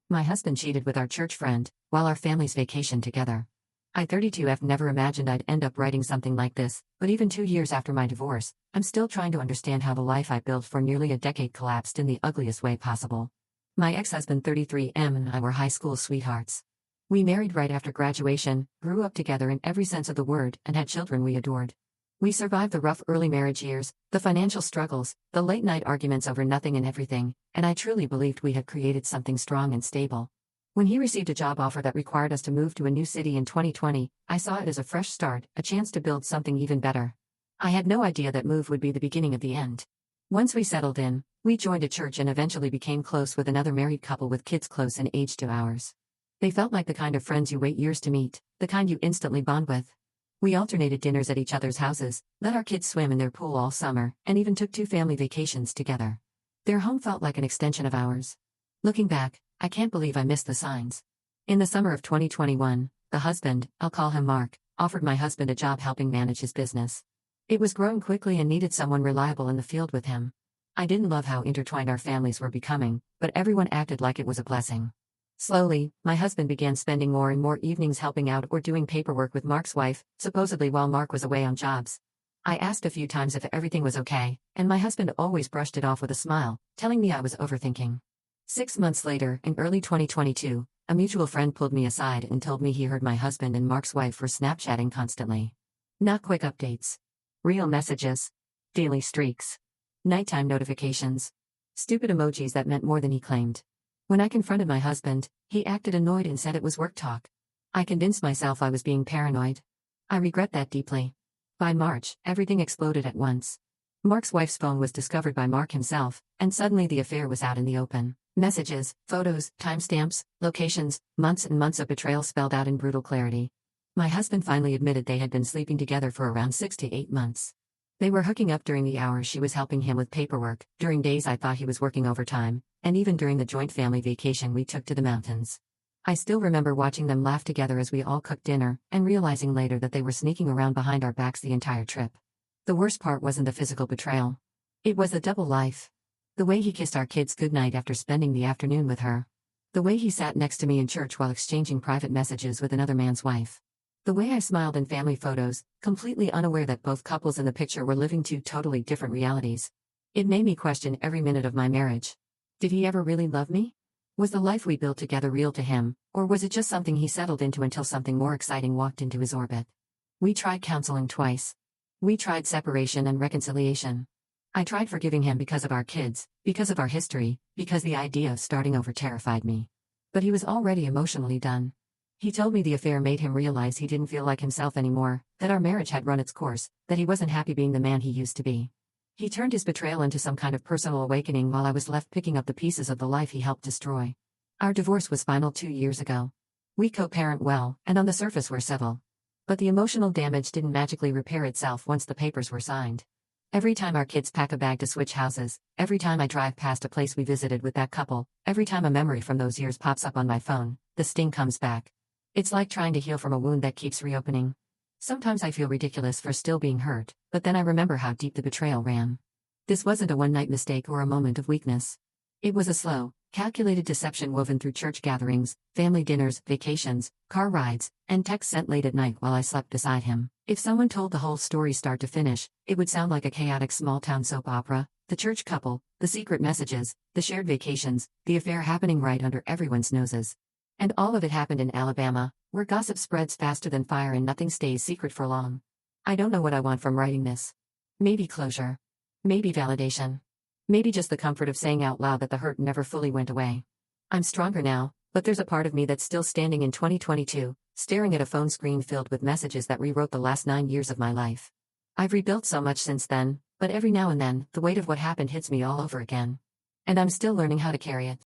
My husband cheated with our church friend, while our families vacationed together. I 32F never imagined I'd end up writing something like this, but even 2 years after my divorce, I'm still trying to understand how the life I built for nearly a decade collapsed in the ugliest way possible. My ex-husband 33M and I were high school sweethearts. We married right after graduation, grew up together in every sense of the word, and had children we adored. We survived the rough early marriage years, the financial struggles, the late-night arguments over nothing and everything, and I truly believed we had created something strong and stable. When he received a job offer that required us to move to a new city in 2020, I saw it as a fresh start, a chance to build something even better. I had no idea that move would be the beginning of the end. Once we settled in, we joined a church and eventually became close with another married couple with kids close in age to ours. They felt like the kind of friends you wait years to meet, the kind you instantly bond with. We alternated dinners at each other's houses, let our kids swim in their pool all summer, and even took 2 family vacations together. Their home felt like an extension of ours. Looking back, I can't believe I missed the signs. In the summer of 2021, the husband, I'll call him Mark, offered my husband a job helping manage his business. It was growing quickly and needed someone reliable in the field with him. I didn't love how intertwined our families were becoming, but everyone acted like it was a blessing. Slowly, my husband began spending more and more evenings helping out or doing paperwork with Mark's wife, supposedly while Mark was away on jobs. I asked a few times if everything was okay, and my husband always brushed it off with a smile, telling me I was overthinking. 6 months later, in early 2022, a mutual friend pulled me aside and told me he heard my husband and Mark's wife were Snapchatting constantly. Not quick updates. Real messages. Daily streaks. Nighttime notifications. Stupid emojis that meant more than he claimed. When I confronted my husband, he acted annoyed and said it was work talk. I convinced myself I was being paranoid. I regret that deeply. By March, everything exploded at once. Mark's wife's phone was discovered by Mark himself, and suddenly the affair was out in the open. Messages, photos, timestamps, locations, months and months of betrayal spelled out in brutal clarity. My husband finally admitted they had been sleeping together for around 6 to 8 months. They were hooking up during the hours she was helping him with paperwork, during days I thought he was working overtime, and even during the joint family vacation we took to the mountains. I still remember watching them laugh together as we all cooked dinner, and realizing later that they were sneaking around behind our backs the entire trip. The worst part wasn't the physical betrayal. It was the double life. The way he kissed our kids goodnight after spending the afternoon with her. The way he sat next to me in church while exchanging private messages with another man's wife. The way I smiled in family photos, completely unaware that both couples in the picture were living 2 totally different realities. It made me question every minute of my marriage. Did he ever really love me? Was the life we built together real to him, or was it just something he settled into until something more exciting walked into his orbit? We tried counseling twice. We tried separation and reconciliation. I tried forgiving him because of our kids, because of our history, because the idea of starting over terrified me. But he was already emotionally done. He told me the affair made him realize he didn't feel like himself anymore, that our marriage had run its course, that he wasn't happy being the man he used to be. He turned his betrayal into some kind of personal awakening while I was left picking up the pieces of the life he helped destroy. Our divorce was final 2 years ago. We co-parent well, and on the surface we're civil. But the emotional damage didn't magically repair itself once the papers were signed. Every time our kids pack a bag to switch houses, every time I drive past a place we visited with that couple, every time a memory from those years pops up on my phone, the sting comes back. It's like trying to heal from a wound that keeps reopening. Sometimes I feel ridiculous for still being hurt, but then I remember how deep the betrayal ran. This wasn't a one-night mistake or a moment of weakness. It was a slow, calculated deception woven through church gatherings, family dinners, vacations, car rides, and texts sent late at night while I slept beside him. If someone told the whole story start to finish, it would sound like a chaotic small-town soap opera: the church couple, the secret messages, the shared vacations, the affair happening right under everyone's noses. And all of it happened in Alabama, where gossip spreads faster than fire and nothing stays secret for long. I don't know what I want from writing this. Maybe closure. Maybe validation. Maybe just the comfort of saying out loud that the hurt never fully went away. I'm stronger now, but there's a part of me that's still standing in 2022, staring at a phone screen filled with messages that rewrote the last 9 years of my life. I've rebuilt so much since then, but every now and then, the weight of what happened hits me all over again. And I'm still learning how to carry it.